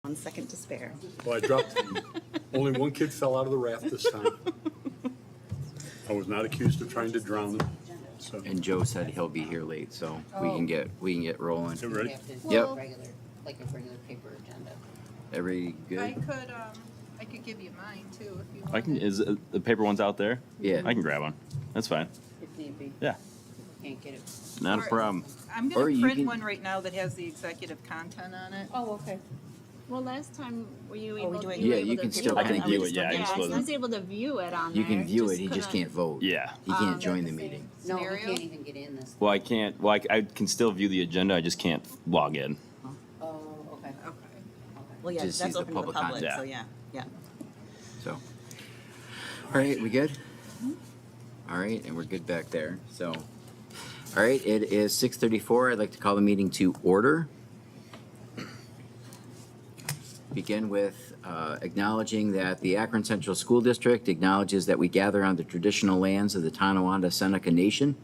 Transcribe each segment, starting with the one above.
1 second to spare. Well, I dropped, only one kid fell out of the raft this time. I was not accused of trying to drown him, so. And Joe said he'll be here late, so we can get rolling. You ready? Yep. Like a regular paper agenda. Every I good? could give you mine too if you want. I can. Is the paper ones out there? Yeah. I can grab one. That's fine. If need be. Yeah, Can't get it. not a problem. I'm Or gonna you print can- one right now that has the executive content on it. Oh, okay. Well, last time, were you Oh, able? we do it- you were Yeah, able you to can view still I can kinda view get it. Yeah, I Yeah, just I wasn't. was able to view it on You there. can view it, he just couldn't- can't vote. Yeah. He can't Um, join the meeting. No, we Scenario? can't even get in this. Well, I can't. Well, I can still view the agenda. I just can't log in. Oh, okay. Okay. Well, yeah, Just that's sees the open to the public public, content. so yeah, yeah. So, all right, we good? All right, and we're good back there. So, all right, it is 6:34. I'd like to call the meeting to order. Begin with acknowledging that the Akron Central School District acknowledges that we gather on the traditional lands of the Tonawanda Seneca Nation.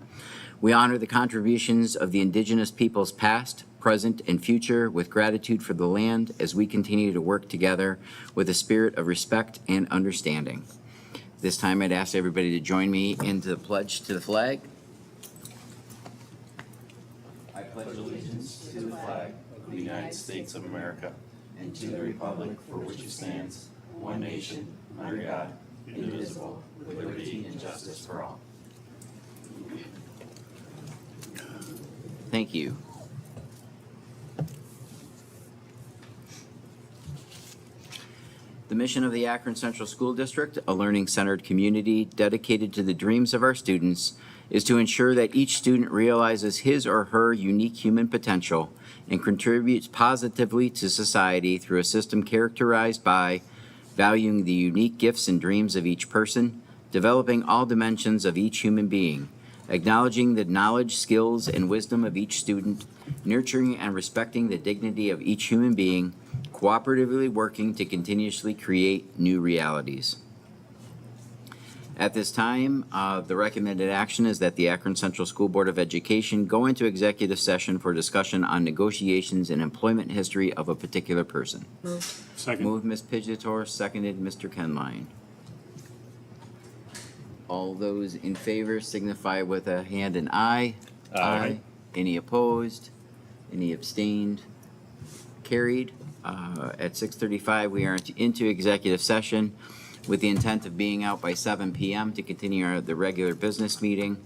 We honor the contributions of the indigenous peoples past, present, and future with gratitude for the land as we continue to work together with a spirit of respect and understanding. This time I'd ask everybody to join me into the pledge to the flag. I pledge allegiance to the flag of the United States of America and to the republic for which it stands, one nation, under God, indivisible, with liberty and justice for all. Thank you. The mission of the Akron Central School District, a learning-centered community dedicated to the dreams of our students, is to ensure that each student realizes his or her unique human potential and contributes positively to society through a system characterized by valuing the unique gifts and dreams of each person, developing all dimensions of each human being, acknowledging the knowledge, skills, and wisdom of each student, nurturing and respecting the dignity of each human being, cooperatively working to continuously create new realities. At this time, the recommended action is that the Akron Central School Board of Education go into executive session for discussion on negotiations and employment history of a particular person. Second. Moved, Ms. Pidgeotto, seconded, Mr. Kenline. All those in favor signify with a hand and aye. Aye. Any opposed? Any abstained? Carried. At 6:35, we are into executive session with the intent of being out by 7 PM to continue the regular business meeting.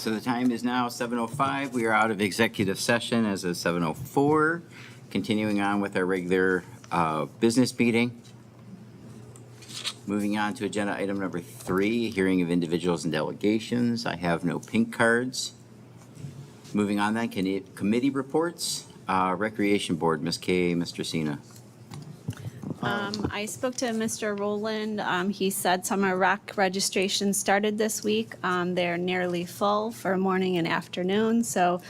So the time is now 7:05. We are out of executive session as of 7:04. Continuing on with our regular business meeting. Moving on to agenda item number 3, hearing of individuals and delegations. I have no pink cards. Moving on then, committee reports. Recreation Board, Ms. Kay, Mr. Sina. I spoke to Mr. Rowland. He said summer rec registration started this week. They're nearly full for morning and afternoon, so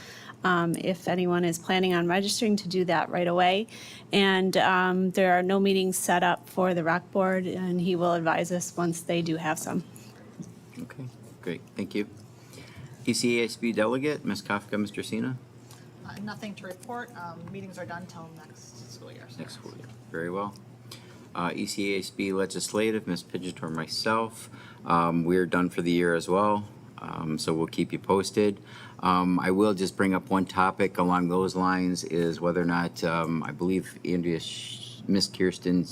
if anyone is planning on registering, to do that right away. And there are no meetings set up for the rec board, and he will advise us once they do have some. Okay, great, thank you. ECASB delegate, Ms. Kafka, Mr. Sina. Nothing to report. Meetings are done till next school year. so- Next school year, very well. ECASB legislative, Ms. Pidgeot or myself. We're done for the year as well, so we'll keep you posted. I will just bring up one topic along those lines is whether or not, I believe Andrea, Ms. Kirsten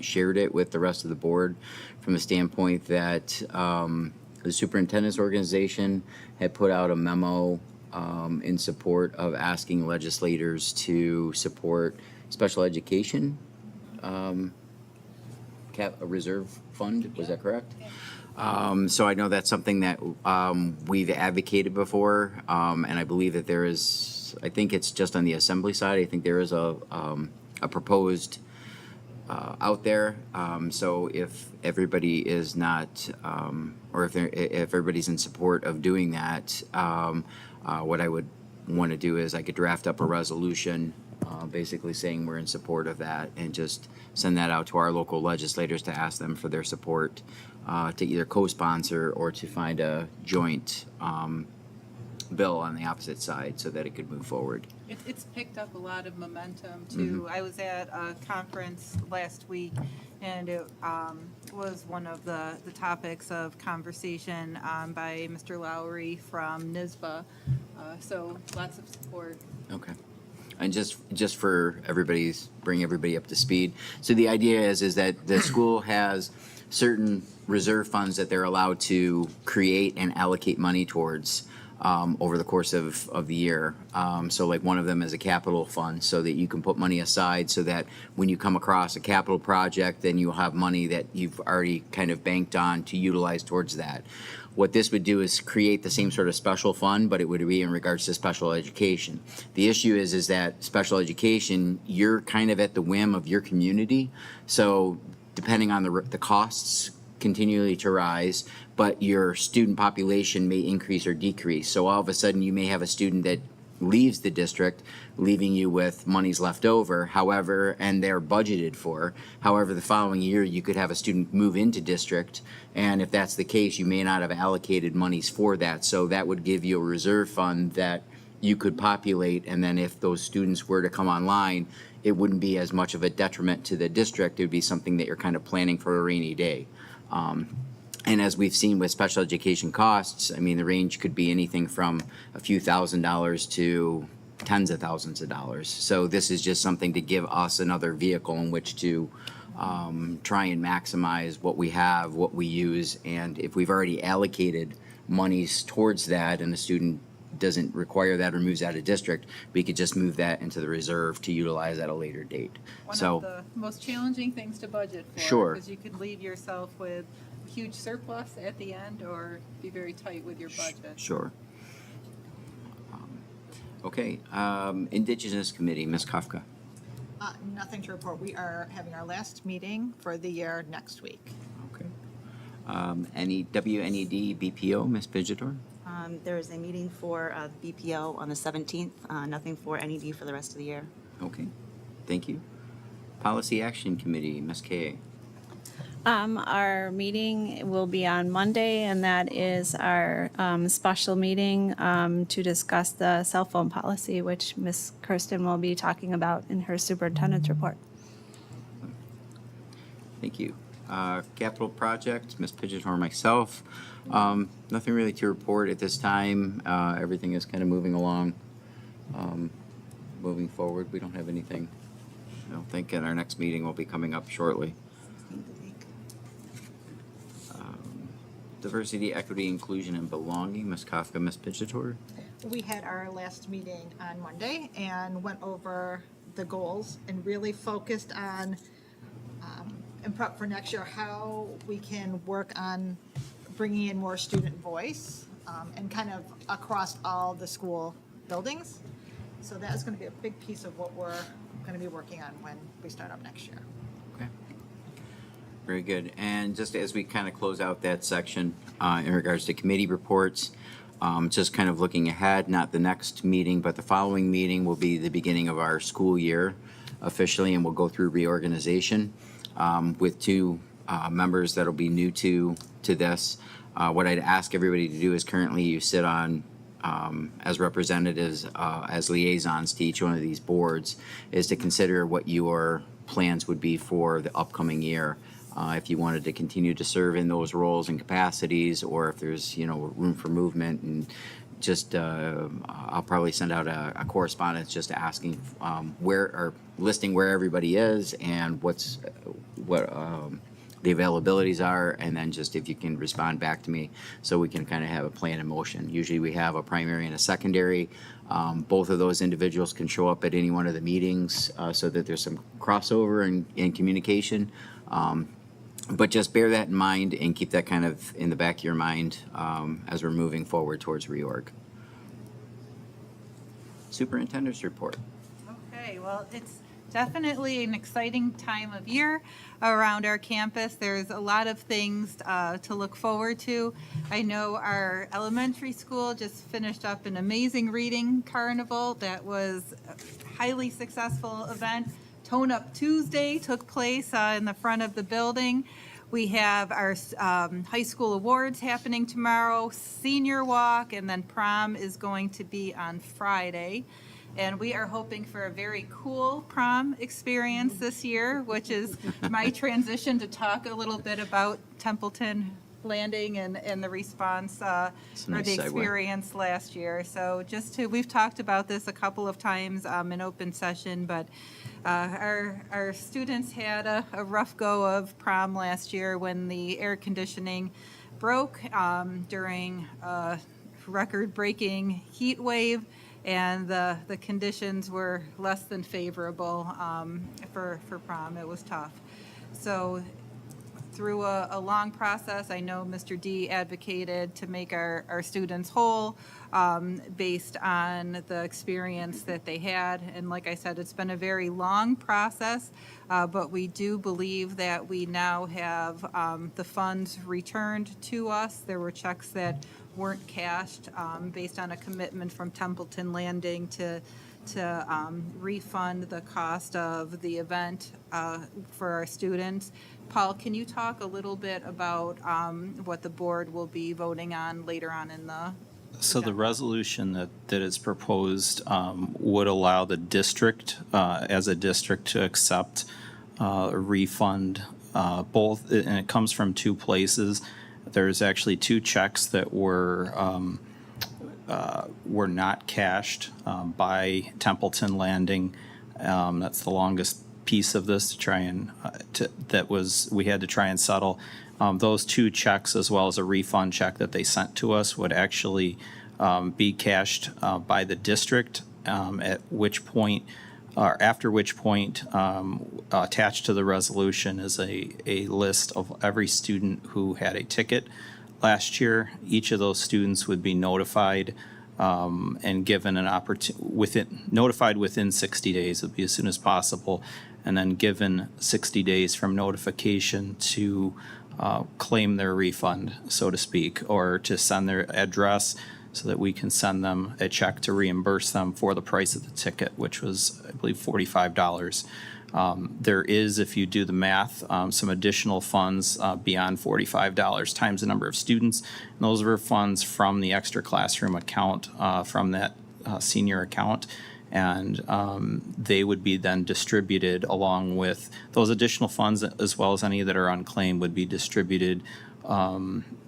shared it with the rest of the board from the standpoint that the superintendent's organization had put out a memo in support of asking legislators to support special education a reserve fund, was that correct? So I know that's something that we've advocated before, and I believe that there is, I think it's just on the assembly side, I think there is a proposed out there. So if everybody is not, or if everybody's in support of doing that, what I would want to do is I could draft up a resolution basically saying we're in support of that and just send that out to our local legislators to ask them for their support to either co-sponsor or to find a joint bill on the opposite side so that it could move forward. It's picked up a lot of momentum too. I was at a conference last week, and it was one of the topics of conversation by Mr. Lowry from NISBA. So lots of support. Okay. And just for bring everybody up to speed. So the idea is that the school has certain reserve funds that they're allowed to create and allocate money towards over the course of the year. So like one of them is a capital fund so that you can put money aside so that when you come across a capital project, then you'll have money that you've already kind of banked on to utilize towards that. What this would do is create the same sort of special fund, but it would be in regards to special education. The issue is that special education, you're kind of at the whim of your community. So depending on the costs continually to rise, but your student population may increase or decrease. So all of a sudden you may have a student that leaves the district, leaving you with monies left over, however, and they're budgeted for. However, the following year, you could have a student move into district, and if that's the case, you may not have allocated monies for that. So that would give you a reserve fund that you could populate, and then if those students were to come online, it wouldn't be as much of a detriment to the district. It would be something that you're kind of planning for a rainy day. And as we've seen with special education costs, I mean, the range could be anything from a few $1,000s to tens of thousands of dollars. So this is just something to give us another vehicle in which to try and maximize what we have, what we use. And if we've already allocated monies towards that and the student doesn't require that or moves out of district, we could just move that into the reserve to utilize at a later date. One So of the most challenging things to budget for. Sure. Because you could leave yourself with a huge surplus at the end or be very tight with your budget. Sure. Okay, Indigenous Committee, Ms. Kafka. Nothing to report. We are having our last meeting for the year next week. Okay. Any WNED BPO, Ms. Pidgeot? There is a meeting for BPO on the 17th, nothing for NED for the rest of the year. Okay, thank you. Policy Action Committee, Ms. Kay. Our meeting will be on Monday, and that is our special meeting to discuss the cell phone policy, which Ms. Kirsten will be talking about in her superintendent's report. Thank you. Capital Project, Ms. Pidgeot or myself. Nothing really to report at this time. Everything is kind of moving along, moving forward. We don't have anything. I don't think, and our next meeting will be coming up shortly. Diversity, equity, inclusion, and belonging. Ms. Kafka, Ms. Picciator. We had our last meeting on Monday and went over the goals and really focused on, and prep for next year, how we can work on bringing in more student voice, and kind of across all the school buildings. So that is going to be a big piece of what we're going to be working on when we start up next year. Okay. Very good. And just as we kind of close out that section in regards to committee reports, just kind of looking ahead, not the next meeting, but the following meeting will be the beginning of our school year officially, and we'll go through reorganization with two members that'll be new to this. What I'd ask everybody to do is currently you sit on as representatives, as liaisons to each one of these boards, is to consider what your plans would be for the upcoming year. If you wanted to continue to serve in those roles and capacities, or if there's, room for movement, and just, I'll probably send out a correspondence just asking listing where everybody is and what the availabilities are, and then just if you can respond back to me so we can kind of have a plan in motion. Usually we have a primary and a secondary. Both of those individuals can show up at any one of the meetings so that there's some crossover in communication. But just bear that in mind and keep that kind of in the back of your mind as we're moving forward towards reorg. Superintendent's report. Okay, well, it's definitely an exciting time of year around our campus. There's a lot of things to look forward to. I know our elementary school just finished up an amazing reading carnival that was a highly successful event. Tone Up Tuesday took place in the front of the building. We have our high school awards happening tomorrow, senior walk, and then prom is going to be on Friday. And we are hoping for a very cool prom experience this year, which is my transition to talk a little bit about Templeton Landing and the response or nice the segue. experience last year. So we've talked about this a couple of times in open session, but our students had a rough go of prom last year when the air conditioning broke during a record-breaking heat wave, and the conditions were less than favorable for prom. It was tough. So through a long process, I know Mr. D advocated to make our students whole based on the experience that they had. And like I said, it's been a very long process, but we do believe that we now have the funds returned to us. There were checks that weren't cashed based on a commitment from Templeton Landing to refund the cost of the event for our students. Paul, can you talk a little bit about what the board will be voting on later on in the? So the resolution that is proposed would allow the district, as a district, to accept a refund, both, and it comes from two places. There's actually two checks that were not cashed by Templeton Landing. That's the longest piece of this to try and we had to try and settle. Those two checks, as well as a refund check that they sent to us, would actually be cashed by the district, at which point, or after which point, attached to the resolution is a list of every student who had a ticket last year. Each of those students would be notified and given an opportunity, notified within 60 days, it would be as soon as possible, and then given 60 days from notification to claim their refund, so to speak, or to send their address so that we can send them a check to reimburse them for the price of the ticket, which was, I believe, $45. There is, if you do the math, some additional funds beyond $45 times the number of students. And those were funds from the extra classroom account, from that senior account. And they would be then distributed along with those additional funds, as well as any that are unclaimed, would be distributed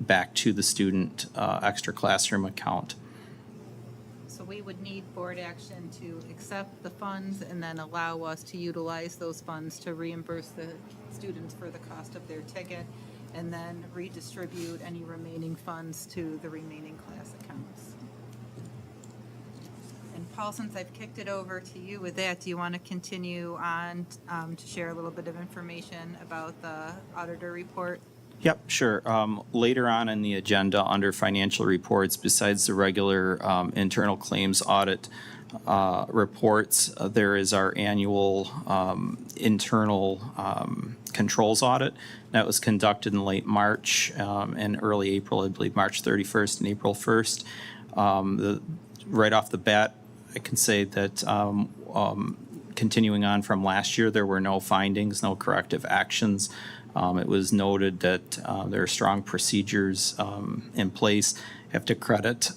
back to the student extra classroom account. So we would need board action to accept the funds and then allow us to utilize those funds to reimburse the students for the cost of their ticket. and then redistribute any remaining funds to the remaining class accounts. And Paul, since I've kicked it over to you with that, do you want to continue on to share a little bit of information about the auditor report? Yep, sure. Later on in the agenda, under financial reports, besides the regular internal claims audit reports, there is our annual internal controls audit that was conducted in late March and early April, I believe March 31st and April 1st. Right off the bat, I can say that continuing on from last year, there were no findings, no corrective actions. It was noted that there are strong procedures in place. I have to credit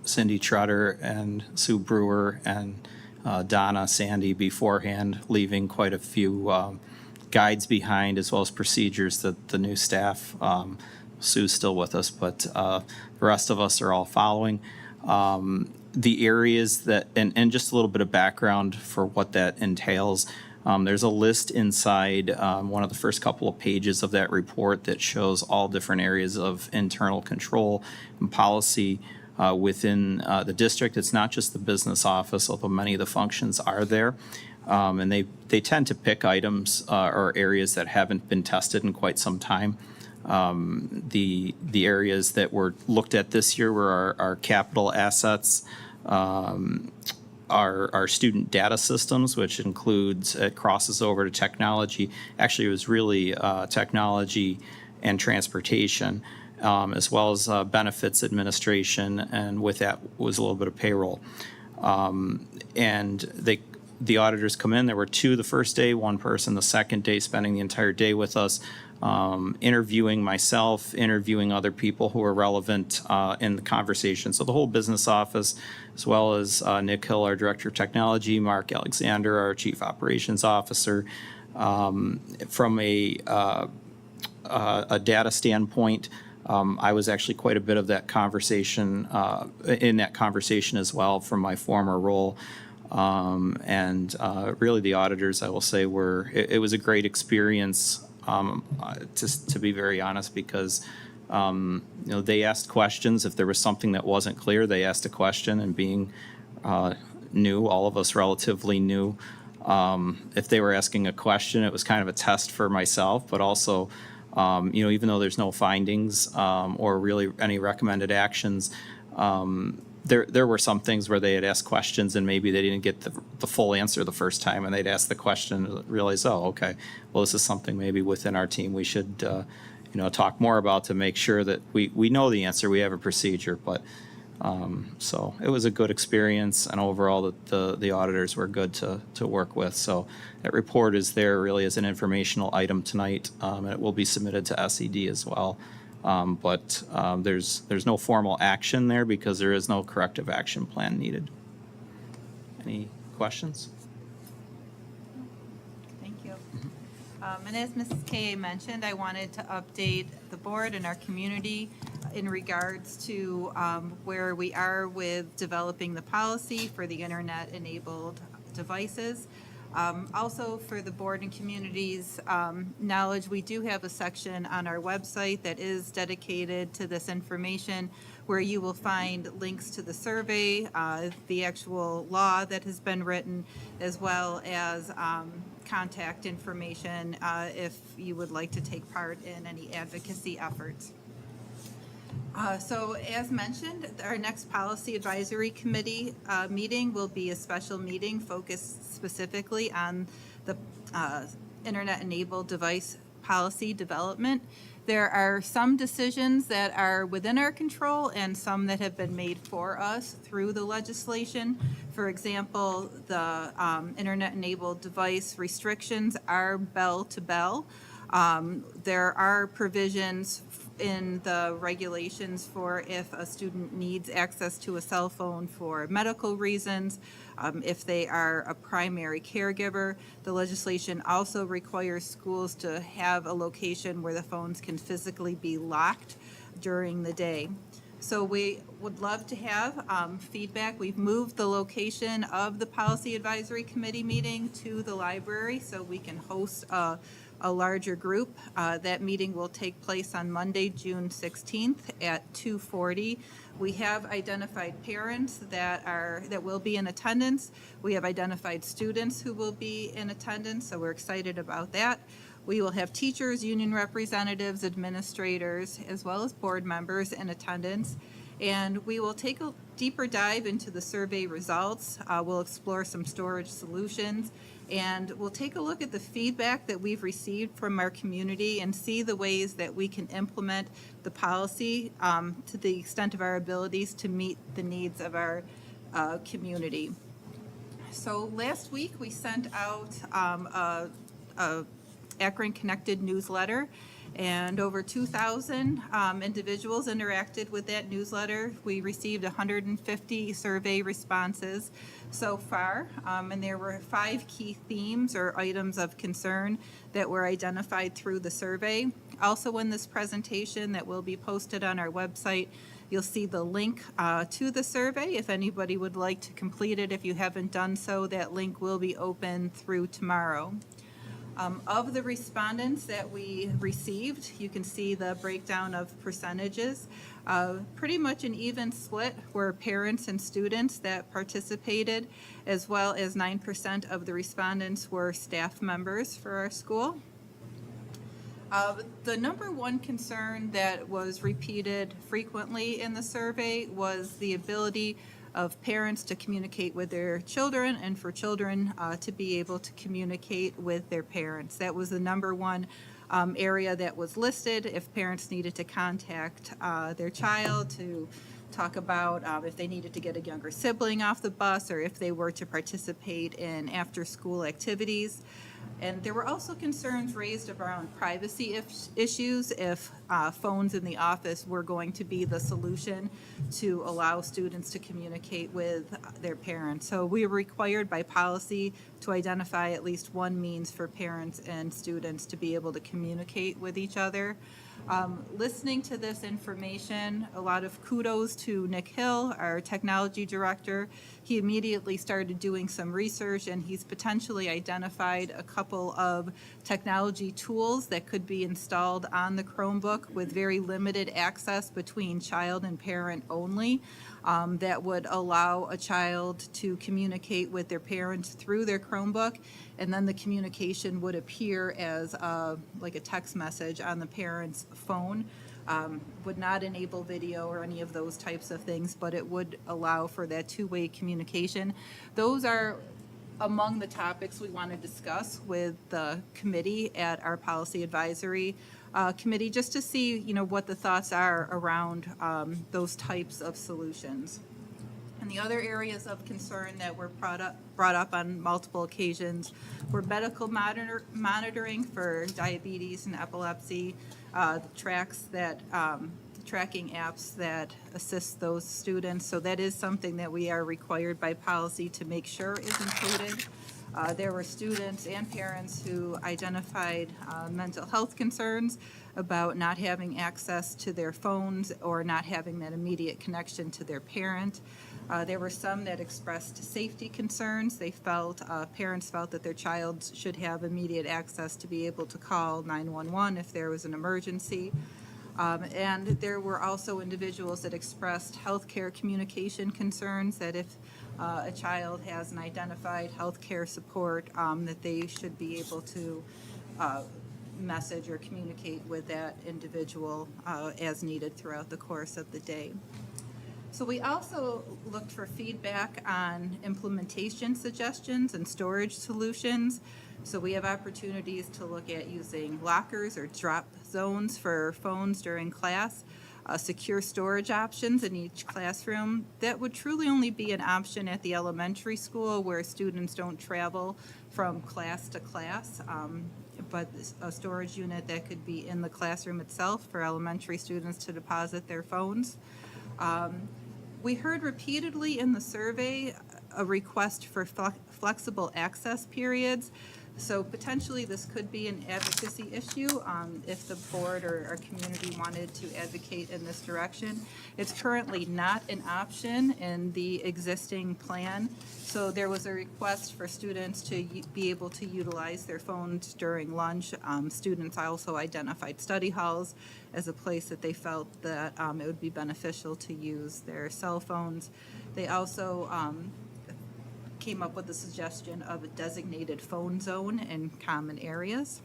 Cindy Trotter and Sue Brewer and Donna Sandy beforehand, leaving quite a few guides behind, as well as procedures that the new staff, Sue's still with us, but the rest of us are all following. The areas that, and just a little bit of background for what that entails. There's a list inside one of the first couple of pages of that report that shows all different areas of internal control and policy within the district. It's not just the business office, although many of the functions are there. And they tend to pick items or areas that haven't been tested in quite some time. The areas that were looked at this year were our capital assets, our student data systems, which includes, it crosses over to technology. Actually, it was really technology and transportation, as well as benefits administration, and with that was a little bit of payroll. And the auditors come in. There were two the first day, one person the second day, spending the entire day with us, interviewing myself, interviewing other people who are relevant in the conversation. So the whole business office, as well as Nick Hill, our Director of Technology, Mark Alexander, our Chief Operations Officer. From a data standpoint, I was actually quite a bit of that conversation, in that conversation as well from my former role. And really the auditors, I will say, it was a great experience, to be very honest, because they asked questions. If there was something that wasn't clear, they asked a question, and being new, all of us relatively new, if they were asking a question, it was kind of a test for myself, but also, even though there's no findings or really any recommended actions, there were some things where they had asked questions and maybe they didn't get the full answer the first time, and they'd ask the question and realize, oh, okay, well, this is something maybe within our team we should talk more about to make sure that we know the answer, we have a procedure. But so it was a good experience, and overall the auditors were good to work with. So that report is there really as an informational item tonight, and it will be submitted to SED as well. But there's no formal action there because there is no corrective action plan needed. Any questions? Thank you. And as Mrs. Kay mentioned, I wanted to update the board and our community in regards to where we are with developing the policy for the internet-enabled devices. Also, for the board and community's knowledge, we do have a section on our website that is dedicated to this information, where you will find links to the survey, the actual law that has been written, as well as contact information if you would like to take part in any advocacy efforts. So as mentioned, our next Policy Advisory Committee meeting will be a special meeting focused specifically on the internet-enabled device policy development. There are some decisions that are within our control and some that have been made for us through the legislation. For example, the internet-enabled device restrictions are bell to bell. There are provisions in the regulations for if a student needs access to a cell phone for medical reasons, if they are a primary caregiver. The legislation also requires schools to have a location where the phones can physically be locked during the day. So we would love to have feedback. We've moved the location of the Policy Advisory Committee meeting to the library so we can host a a larger group. That meeting will take place on Monday, June 16th at 2:40. We have identified parents that will be in attendance. We have identified students who will be in attendance, so we're excited about that. We will have teachers, union representatives, administrators, as well as board members in attendance. And we will take a deeper dive into the survey results. We'll explore some storage solutions, and we'll take a look at the feedback that we've received from our community and see the ways that we can implement the policy to the extent of our abilities to meet the needs of our community. So last week, we sent out a Akron Connected newsletter, and over 2,000 individuals interacted with that newsletter. We received 150 survey responses so far, and there were 5 key themes or items of concern that were identified through the survey. Also in this presentation that will be posted on our website, you'll see the link to the survey if anybody would like to complete it. If you haven't done so, that link will be open through tomorrow. Of the respondents that we received, you can see the breakdown of percentages. Pretty much an even split were parents and students that participated, as well as 9% of the respondents were staff members for our school. The number one concern that was repeated frequently in the survey was the ability of parents to communicate with their children and for children to be able to communicate with their parents. That was the number one area that was listed if parents needed to contact their child to talk about if they needed to get a younger sibling off the bus or if they were to participate in after-school activities. And there were also concerns raised around privacy issues if phones in the office were going to be the solution to allow students to communicate with their parents. So we are required by policy to identify at least one means for parents and students to be able to communicate with each other. Listening to this information, a lot of kudos to Nick Hill, our technology director. He immediately started doing some research, and he's potentially identified a couple of technology tools that could be installed on the Chromebook with very limited access between child and parent only, that would allow a child to communicate with their parents through their Chromebook, and then the communication would appear as like a text message on the parent's phone. Would not enable video or any of those types of things, but it would allow for that two-way communication. Those are among the topics we want to discuss with the committee at our policy advisory committee, just to see, what the thoughts are around those types of solutions. And the other areas of concern that were brought up on multiple occasions were medical monitoring for diabetes and epilepsy, tracking apps that assist those students. So that is something that we are required by policy to make sure is included. There were students and parents who identified mental health concerns about not having access to their phones or not having that immediate connection to their parent. There were some that expressed safety concerns. They parents felt that their child should have immediate access to be able to call 911 if there was an emergency. And there were also individuals that expressed healthcare communication concerns, that if a child has an identified healthcare support, that they should be able to message or communicate with that individual as needed throughout the course of the day. So we also looked for feedback on implementation suggestions and storage solutions. So we have opportunities to look at using lockers or drop zones for phones during class, secure storage options in each classroom. That would truly only be an option at the elementary school where students don't travel from class to class, but a storage unit that could be in the classroom itself for elementary students to deposit their phones. We heard repeatedly in the survey a request for flexible access periods. So potentially, this could be an advocacy issue if the board or our community wanted to advocate in this direction. It's currently not an option in the existing plan. So there was a request for students to be able to utilize their phones during lunch. Students also identified study halls as a place that they felt that it would be beneficial to use their cell phones. They also came up with the suggestion of a designated phone zone in common areas.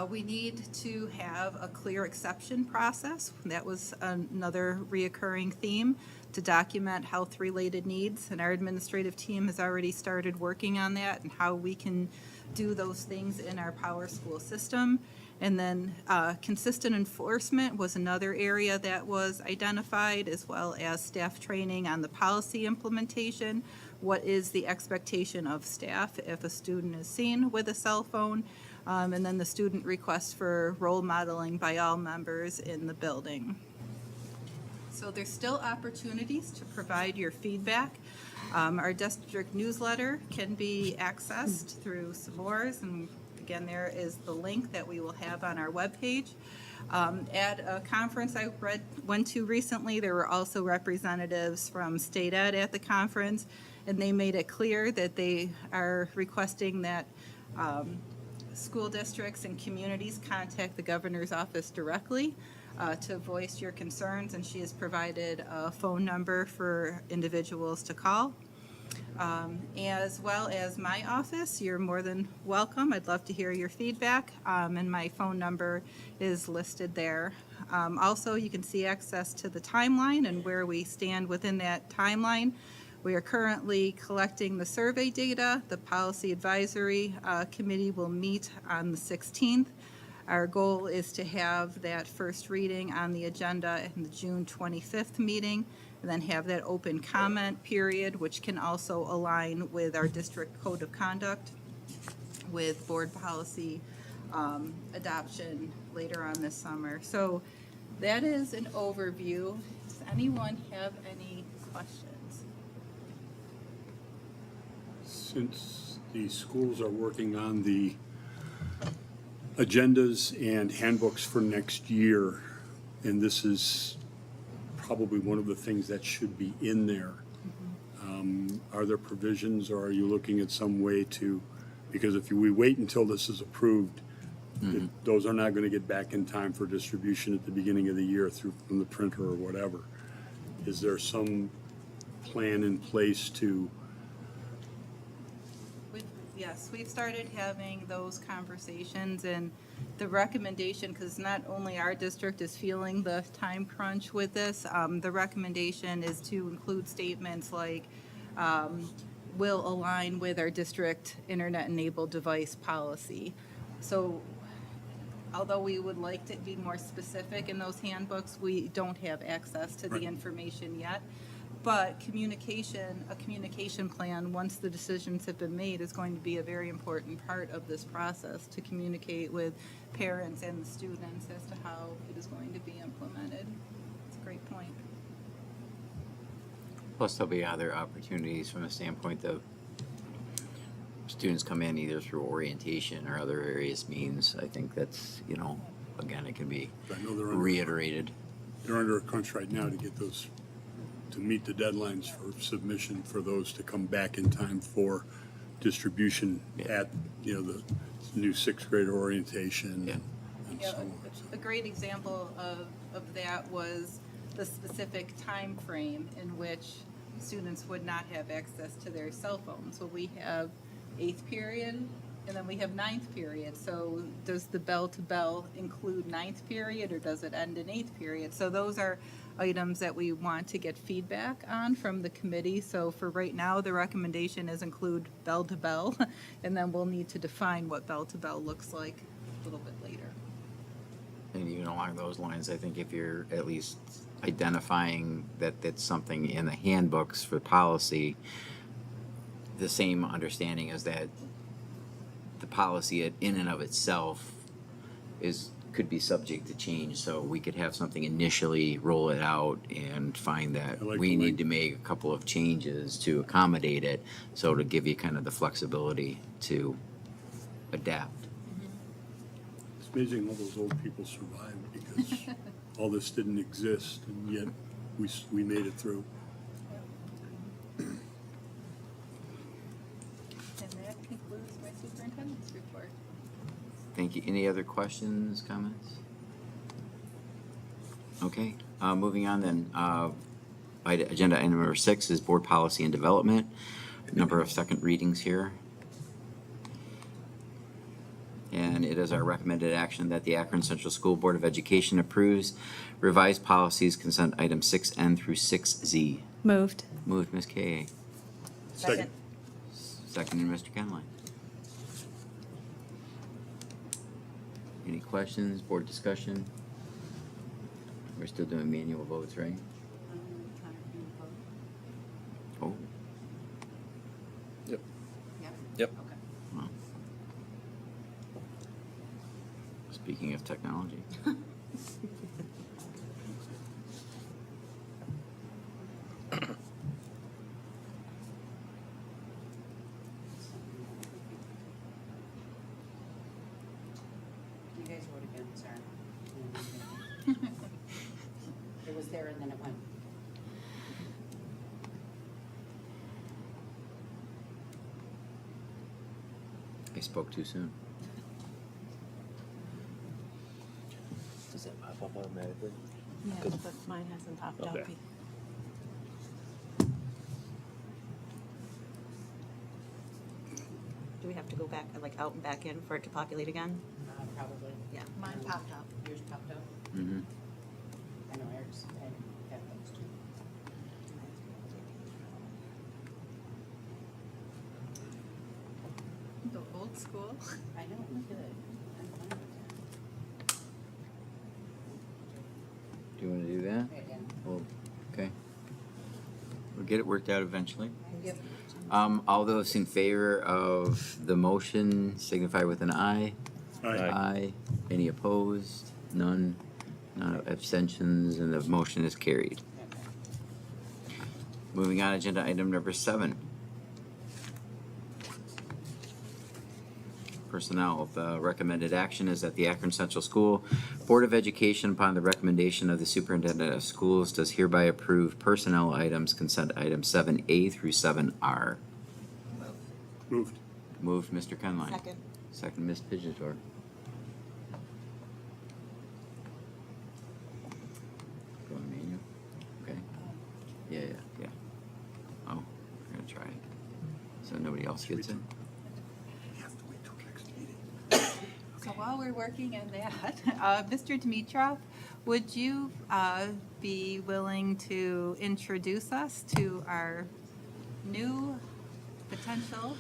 We need to have a clear exception process. That was another reoccurring theme, to document health-related needs, and our administrative team has already started working on that and how we can do those things in our Power School system. And then consistent enforcement was another area that was identified, as well as staff training on the policy implementation. What is the expectation of staff if a student is seen with a cell phone? And then the student request for role modeling by all members in the building. So there's still opportunities to provide your feedback. Our district newsletter can be accessed through Sabor's, and again, there is the link that we will have on our webpage. At a conference I went to recently, there were also representatives from State Ed at the conference, and they made it clear that they are requesting that school districts and communities contact the governor's office directly to voice your concerns, and she has provided a phone number for individuals to call. As well as my office, you're more than welcome. I'd love to hear your feedback, and my phone number is listed there. Also, you can see access to the timeline and where we stand within that timeline. We are currently collecting the survey data. The Policy Advisory Committee will meet on the 16th. Our goal is to have that first reading on the agenda in the June 25th meeting, and then have that open comment period, which can also align with our district code of conduct with board policy adoption later on this summer. So that is an overview. Does anyone have any questions? Since the schools are working on the agendas and handbooks for next year, and this is probably one of the things that should be in there, are there provisions, or are you looking at some way to, because if we wait until this is approved, those are not going to get back in time for distribution at the beginning of the year through from the printer or whatever. Is there some plan in place to? Yes, we've started having those conversations, and the recommendation, because not only our district is feeling the time crunch with this, the recommendation is to include statements like, will align with our district internet-enabled device policy. So although we would like to be more specific in those handbooks, we don't have access to the information yet. But a communication plan, once the decisions have been made, is going to be a very important part of this process, to communicate with parents and the students as to how it is going to be implemented. It's a great point. Plus, there'll be other opportunities from the standpoint of students come in either through orientation or other various means. I think that's, again, it can be I know they're reiterated. They're under a crunch right now to get those, to meet the deadlines for submission for those to come back in time for distribution at, the new sixth grade orientation and so on. A great example of that was the specific time frame in which students would not have access to their cell phones. So we have 8th period, and then we have 9th period. So does the bell-to-bell include 9th period, or does it end in 8th period? So those are items that we want to get feedback on from the committee. So for right now, the recommendation is include bell-to-bell, and then we'll need to define what bell-to-bell looks like a little bit later. And even along those lines, I think if you're at least identifying that that's something in the handbooks for policy, the same understanding is that the policy in and of itself is could be subject to change, so we could have something initially, roll it out, and find that I like we the way- need to make a couple of changes to accommodate it, so to give you kind of the flexibility to adapt. It's amazing how those old people survived because all this didn't exist, and yet we made it through. And that concludes my superintendent's report. Thank you. Any other questions, comments? Okay, moving on then. Agenda item number 6 is board policy and development. Number of second readings here. And it is our recommended action that the Akron Central School Board of Education approves revised policies consent items 6N through 6Z. Moved. Moved, Ms. K. Second. Seconded, Mr. Kenline. Any questions, board discussion? We're still doing manual votes, right? Oh, Yep. Yep. Okay. well. Speaking of technology. You guys vote again, sorry. It was there and then it went. I spoke too soon. Does that pop up automatically? Yeah, but mine hasn't popped up Okay. either. Do we have to go back, like out and back in for it to populate again? Probably. Yeah. Mine popped up. Yours popped up? Mm-hmm. I know ours, I have those too. The old school. I know, look at it. I'm fine with Do you want to do that? that. Right, yeah. Well, okay. We'll get it worked out eventually. Yep. All those in favor of the motion signify with an aye. Aye. Any opposed? None. None abstentions, and the motion is carried. Okay. Moving on, agenda item number 7. Personnel. The recommended action is that the Akron Central School Board of Education, upon the recommendation of the Superintendent of Schools, does hereby approve personnel items, consent items 7A through 7R. Moved. Moved, Mr. Kenline. Second. Second, Ms. Pidgeotto. Going manual? Okay. Yeah. Oh, we're gonna try it. So nobody else gets it? You have to wait till next meeting. So while we're working on that, Mr. Dimitrov, would you be willing to introduce us to our new potential,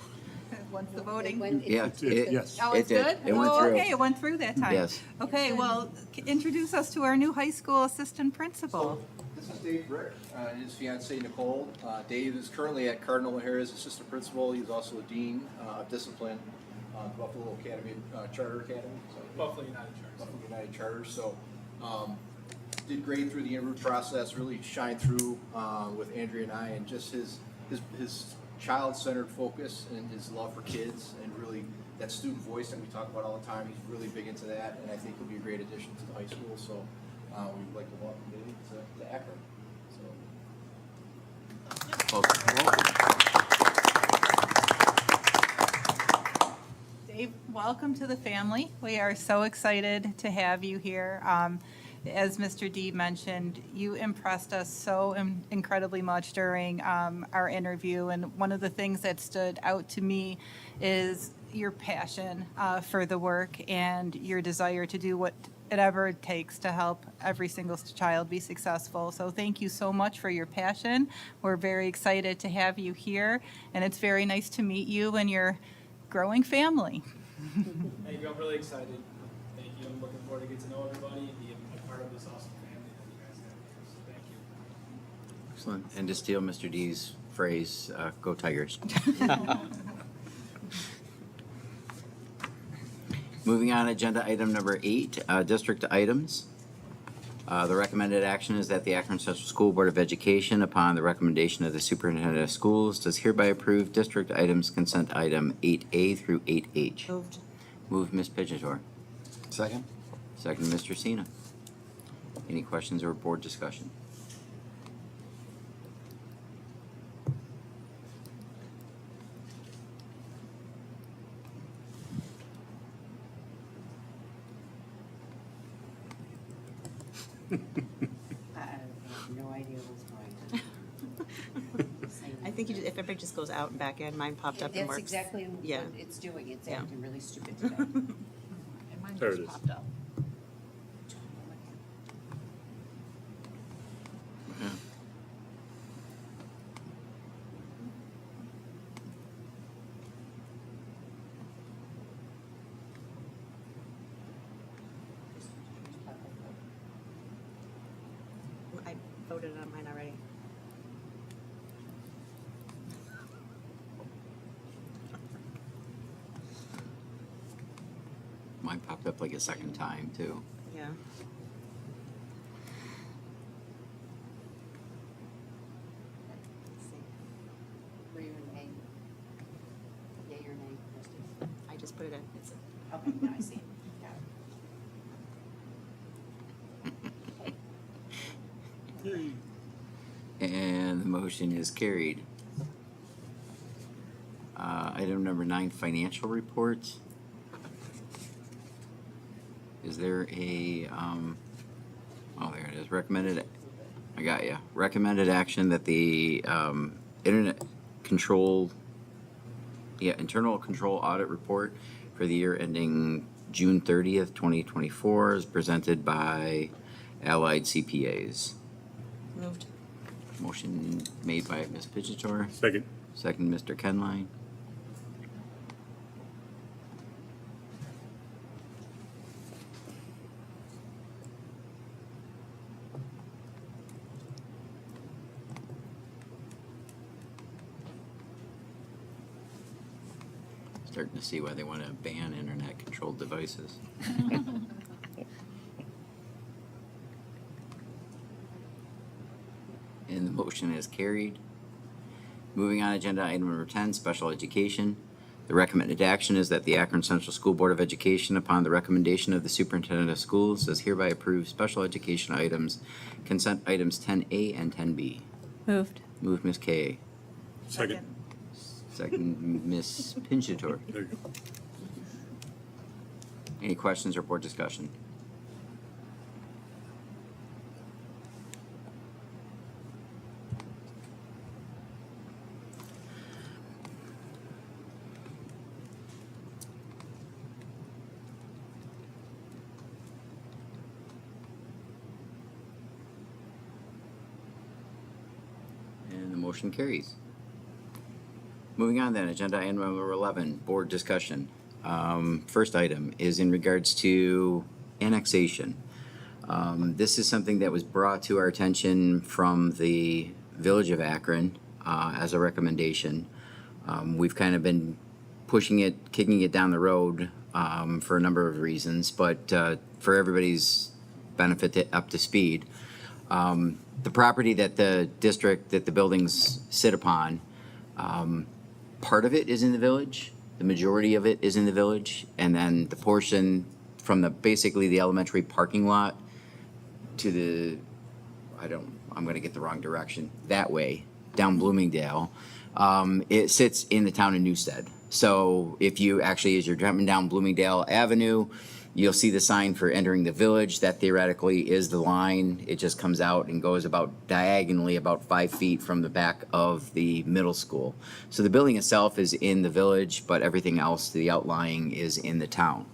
once the voting? Yeah, Yes. Oh, it's it did. good? It went Oh, through. okay, it went through that time. Yes. Okay, well, introduce us to our new high school assistant principal. This is Dave Brick and his fiancee Nicole. Dave is currently at Cardinal O'Hare as assistant principal. He's also a dean of discipline, Buffalo Academy, Charter Academy. Buffalo United Charters. Buffalo United Charters. So did great through the interview process. Really shined through with Andrea and I, and just his child-centered focus and his love for kids, and really that student voice that we talk about all the time. He's really big into that, and I think he'll be a great addition to the high school. So we'd like to welcome Dave to Akron. So. Dave, welcome to the family. We are so excited to have you here. As Mr. D mentioned, you impressed us so incredibly much during our interview, and one of the things that stood out to me is your passion for the work and your desire to do whatever it takes to help every single child be successful. So thank you so much for your passion. We're very excited to have you here, and it's very nice to meet you and your growing family. Thank you. I'm really excited. Thank you. I'm looking forward to get to know everybody and be a part of this awesome family that you guys have here. So thank you. Excellent. And to steal Mr. D's phrase, go Tigers. Moving on, agenda item number 8, district items. The recommended action is that the Akron Central School Board of Education, upon the recommendation of the superintendent of schools, does hereby approve district items consent item 8A through 8H. Moved. Move, Ms. Pidgeotto. Second? Second, Mr. Sina. Any questions or board discussion? I have no idea what's going on. I think you just, if everybody just goes out and back in, mine popped up and That's works. exactly what Yeah. it's doing. It's Yeah. acting really stupid today. And mine There just it is. popped up. I voted on mine already. Mine popped up like a second time, too. Yeah. Let's see. Were you in A? Yea or nay, Christie? I just put it in. It's Okay, now I see. Got it. And the motion is carried. Item number 9, financial reports. Is there a, oh, there it is, recommended, I got you. Recommended action that the internal control audit report for the year ending June 30th, 2024 is presented by Allied CPAs. moved. Motion made by Ms. Pidgeotto, Second. second Mr. Kenline. Starting to see why they want to ban internet-controlled devices. And the motion is carried. Moving on, agenda item number 10, special education. The recommended action is that the Akron Central School Board of Education, upon the recommendation of the superintendent of schools, does hereby approve special education items, consent items 10A and 10B. Moved. Move, Ms. Kay. Second. Second, Ms. Pinchator. There you go. Any questions or board discussion? And the motion carries. Moving on then, agenda item number 11, board discussion. First item is in regards to annexation. This is something that was brought to our attention from the Village of Akron as a recommendation. We've kind of been pushing it, kicking it down the road for a number of reasons, but for everybody's benefit up to speed. The property that the district, that the buildings sit upon, part of it is in the village, the majority of it is in the village, and then the portion from the, basically the elementary parking lot to the, I'm gonna get the wrong direction, that way, down Bloomingdale, it sits in the town of Newstead. So if you actually, as you're driving down Bloomingdale Avenue, you'll see the sign for entering the village. That theoretically is the line. It just comes out and goes about diagonally about 5 feet from the back of the middle school. So the building itself is in the village, but everything else, the outlying, is in the town.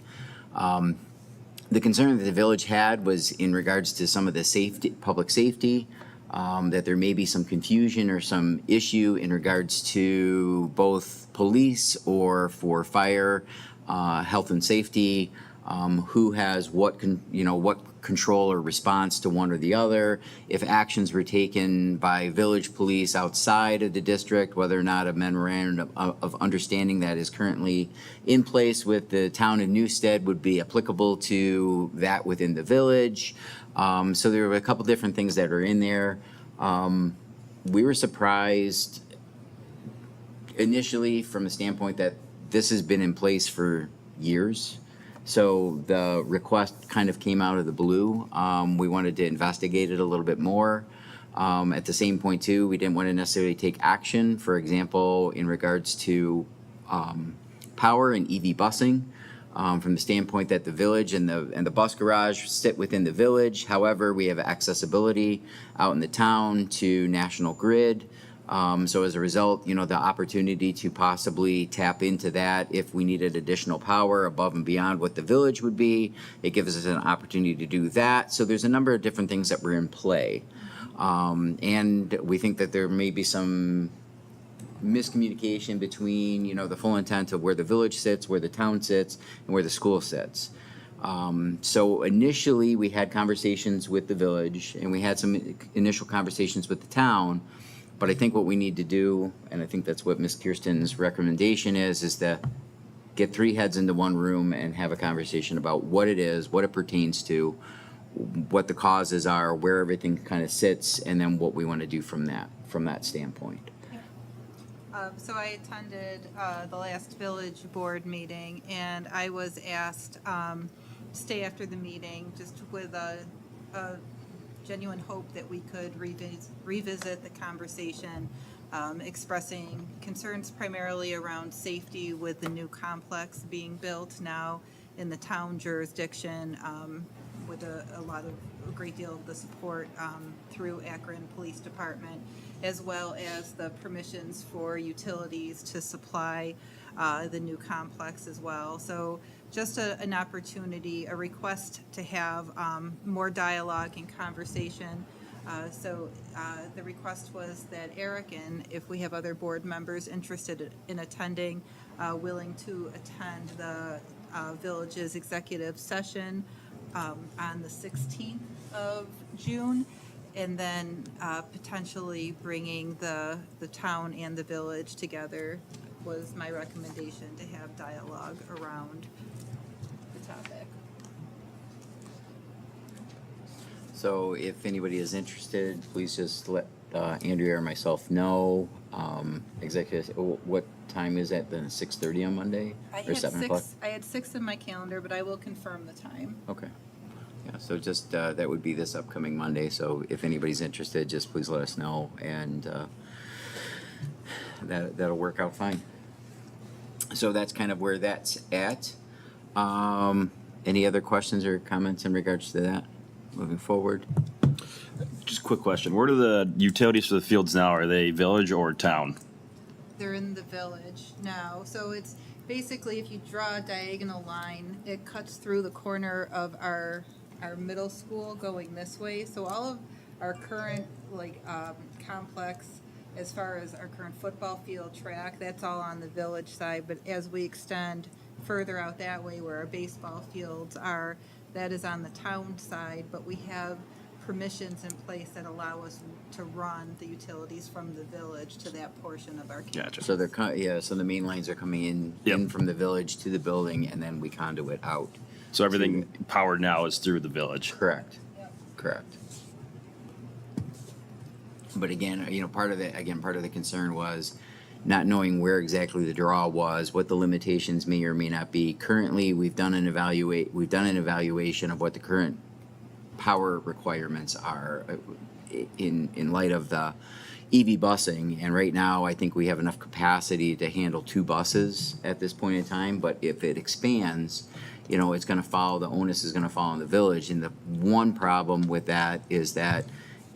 The concern that the village had was in regards to some of the safety, public safety, that there may be some confusion or some issue in regards to both police or for fire, health and safety, who has what what control or response to one or the other, if actions were taken by village police outside of the district, whether or not a memorandum of understanding that is currently in place with the town of Newstead would be applicable to that within the village. So there were a couple different things that are in there. We were surprised initially from the standpoint that this has been in place for years. So the request kind of came out of the blue. We wanted to investigate it a little bit more. At the same point too, we didn't want to necessarily take action, for example, in regards to power and EV busing. From the standpoint that the village and the bus garage sit within the village. However, we have accessibility out in the town to National Grid. So as a result, the opportunity to possibly tap into that if we needed additional power above and beyond what the village would be, it gives us an opportunity to do that. So there's a number of different things that were in play. And we think that there may be some miscommunication between, the full intent of where the village sits, where the town sits, and where the school sits. So initially, we had conversations with the village, and we had some initial conversations with the town. But I think what we need to do, and I think that's what Ms. Kirsten's recommendation is to get three heads into one room and have a conversation about what it is, what it pertains to, what the causes are, where everything kind of sits, and then what we want to do from that standpoint. So I attended the last village board meeting, and I was asked to stay after the meeting just with a genuine hope that we could revisit the conversation, expressing concerns primarily around safety with the new complex being built now in the town jurisdiction, with a great deal of the support through Akron Police Department, as well as the permissions for utilities to supply the new complex as well. So just an opportunity, a request to have more dialogue and conversation. So the request was that Eric, and if we have other board members interested in attending, willing to attend the village's executive session on the 16th of June, and then potentially bringing the town and the village together was my recommendation, to have dialogue around the topic. So if anybody is interested, please just let Andrea or myself know. Executive, what time is that? Then 6:30 on Monday or 7 o'clock? I had 6 in my calendar, but I will confirm the time. Okay. Yeah, so just, that would be this upcoming Monday, so if anybody's interested, just please let us know, and that'll work out fine. So that's kind of where that's at. Any other questions or comments in regards to that, moving forward? Just a quick question. Where do the utilities for the fields now? Are they village or town? They're in the village now, so it's basically, if you draw a diagonal line, it cuts through the corner of our middle school going this way. So all of our current complex, as far as our current football field, track, that's all on the village side. But as we extend further out that way where our baseball fields are, that is on the town side. But we have permissions in place that allow us to run the utilities from the village to that portion of our campus. Gotcha. So so the main lines are coming in Yep. from the village to the building, and then we conduit out. So everything powered now is through the village. Correct. Yep. Correct. But again, part of the concern was not knowing where exactly the draw was, what the limitations may or may not be. Currently, we've done an evaluation of what the current power requirements are in light of the EV busing, and right now I think we have enough capacity to handle 2 buses at this point in time. But if it expands, it's going to follow, the onus is going to fall on the village. And the one problem with that is that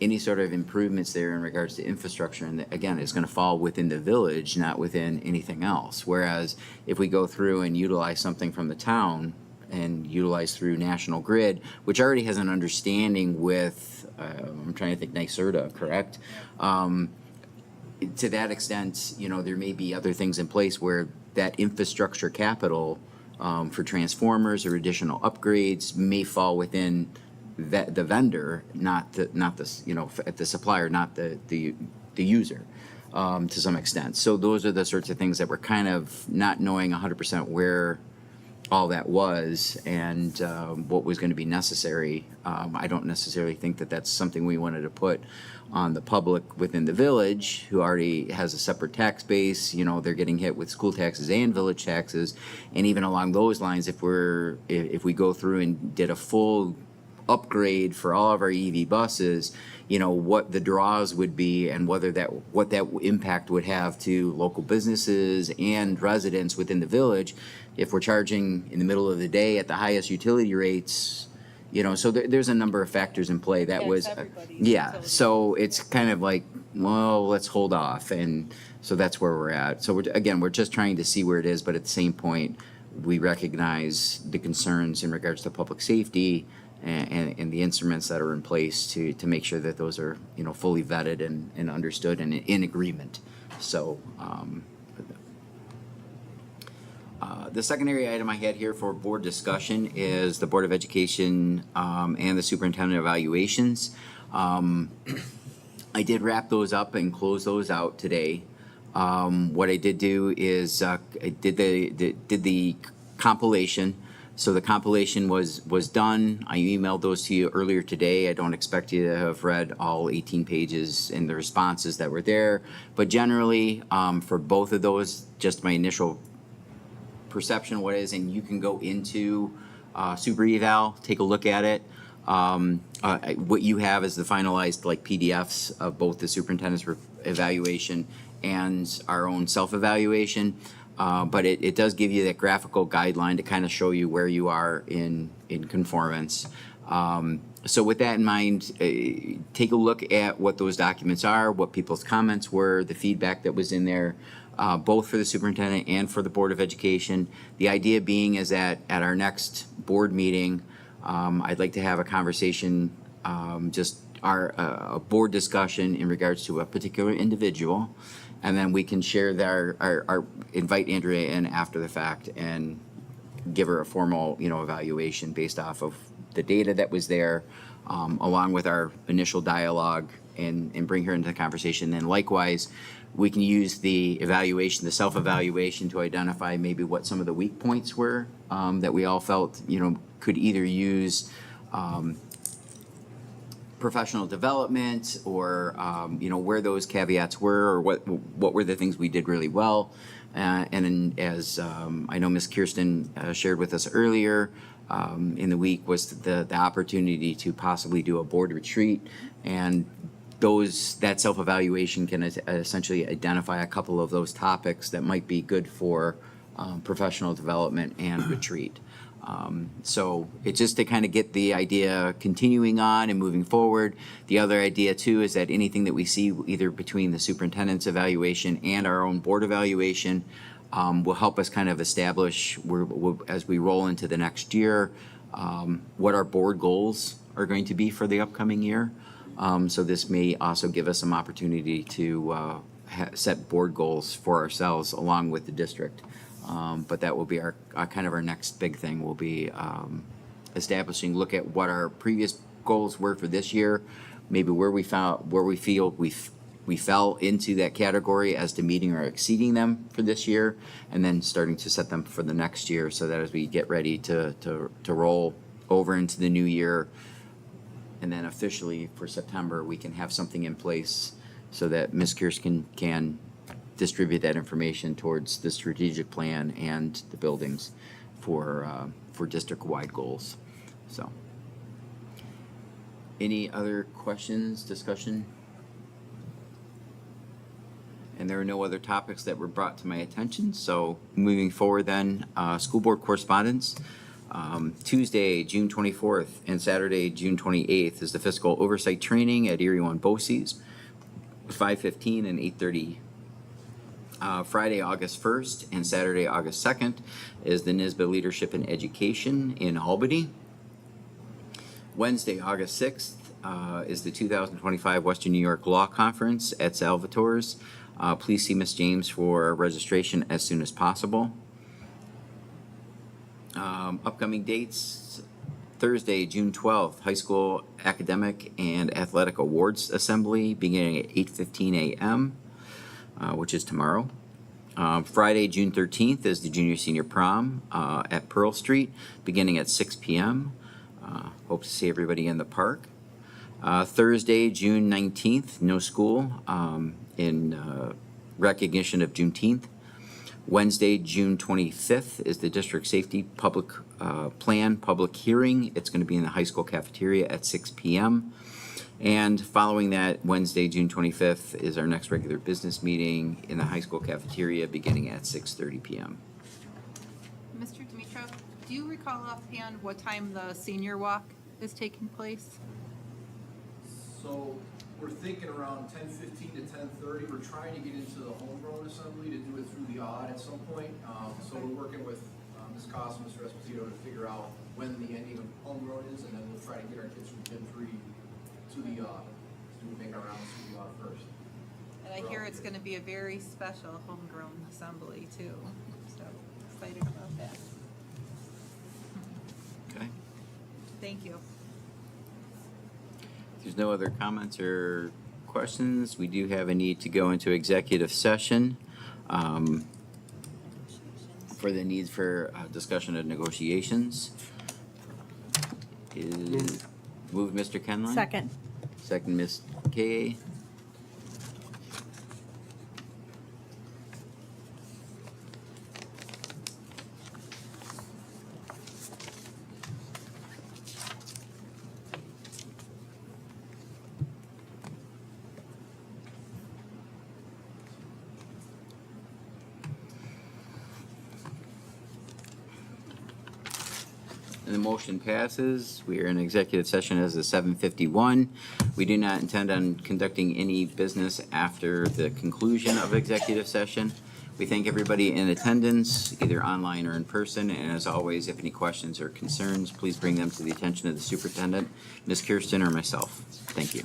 any sort of improvements there in regards to infrastructure, and again, it's going to fall within the village, not within anything else. Whereas if we go through and utilize something from the town and utilize through National Grid, which already has an understanding with, I'm trying to think, NYSERDA, correct? To that extent, there may be other things in place where that infrastructure capital for transformers or additional upgrades may fall within the vendor, not the supplier, not the user, to some extent. So those are the sorts of things that we're kind of not knowing 100% where all that was and what was going to be necessary. I don't necessarily think that that's something we wanted to put on the public within the village, who already has a separate tax base. They're getting hit with school taxes and village taxes, and even along those lines, if we go through and did a full upgrade for all of our EV buses, what the draws would be and what that impact would have to local businesses and residents within the village if we're charging in the middle of the day at the highest utility rates. So there's a number of factors in play. That Yeah, was it's everybody's yeah. utility. So it's kind of like, well, let's hold off, and so that's where we're at. So we're just trying to see where it is, but at the same point, we recognize the concerns in regards to public safety and the instruments that are in place to make sure that those are fully vetted and understood and in agreement. So the secondary item I had here for board discussion is the Board of Education and the superintendent evaluations. I did wrap those up and close those out today. What I did do is I did the compilation. So the compilation was done. I emailed those to you earlier today. I don't expect you to have read all 18 pages and the responses that were there. But generally, for both of those, just my initial perception of what it is, and you can go into Super Eval, take a look at it. What you have is the finalized PDFs of both the superintendent's evaluation and our own self-evaluation. But it does give you that graphical guideline to kind of show you where you are in conformance. So with that in mind, take a look at what those documents are, what people's comments were, the feedback that was in there, both for the superintendent and for the Board of Education. The idea being is that at our next board meeting, I'd like to have a conversation, a board discussion in regards to a particular individual. And then we can share our invite Andrea in after the fact and give her a formal, evaluation based off of the data that was there, along with our initial dialogue, and bring her into the conversation. Then likewise, we can use the evaluation, the self-evaluation, to identify maybe what some of the weak points were that we all felt, could either use professional development or where those caveats were, or what were the things we did really well. And then as I know Ms. Kirsten shared with us earlier in the week, was the opportunity to possibly do a board retreat, and that self-evaluation can essentially identify a couple of those topics that might be good for professional development and retreat. So it's just to kind of get the idea continuing on and moving forward. The other idea too is that anything that we see either between the superintendent's evaluation and our own board evaluation will help us kind of establish, as we roll into the next year, what our board goals are going to be for the upcoming year. So this may also give us some opportunity to set board goals for ourselves along with the district. But that will be our kind of our next big thing. Will be establishing, look at what our previous goals were for this year, maybe where we feel we fell into that category as to meeting or exceeding them for this year, and then starting to set them for the next year, so that as we get ready to roll over into the new year, and then officially for September, we can have something in place so that Ms. Kirsten can distribute that information towards the strategic plan and the buildings for district-wide goals. So, any other questions, discussion? And there are no other topics that were brought to my attention. So moving forward then, school board correspondence. Tuesday, June 24th and Saturday, June 28th is the fiscal oversight training at Erie One BOCES, 5:15 and 8:30. Friday, August 1st and Saturday, August 2nd is the NYSBA Leadership in Education in Albany. Wednesday, August 6th is the 2025 Western New York Law Conference at Salvatore's. Please see Ms. James for registration as soon as possible. Upcoming dates, Thursday, June 12th, High School Academic and Athletic Awards Assembly beginning at 8:15 a.m., which is tomorrow. Friday, June 13th is the Junior Senior Prom at Pearl Street beginning at 6 p.m. Hope to see everybody in the park. Thursday, June 19th, no school in recognition of Juneteenth. Wednesday, June 25th is the District Safety Public Plan Public Hearing. It's going to be in the high school cafeteria at 6 p.m. And following that, Wednesday, June 25th is our next regular business meeting in the high school cafeteria beginning at 6:30 p.m. Mr. Dimitrov, do you recall offhand what time the senior walk is taking place? So we're thinking around 10:15 to 10:30. We're trying to get into the homegrown assembly to do it through the odd at some point. So we're working with Ms. Costa, Mr. Esposito to figure out when the ending of homegrown is, and then we'll try to get our kids from Gen 3 to the odd. So we'll make our rounds to the odd first. And I hear it's gonna be a very special homegrown assembly too, so excited about that. Okay. Thank you. If there's no other comments or questions, we do have a need to go into executive session for the need for discussion of negotiations. Move Mr. Kenline? Second. Second, Ms. Kay. And the motion passes. We are in executive session as of 7:51. We do not intend on conducting any business after the conclusion of executive session. We thank everybody in attendance, either online or in person. And as always, if any questions or concerns, please bring them to the attention of the superintendent, Ms. Kirsten, or myself. Thank you.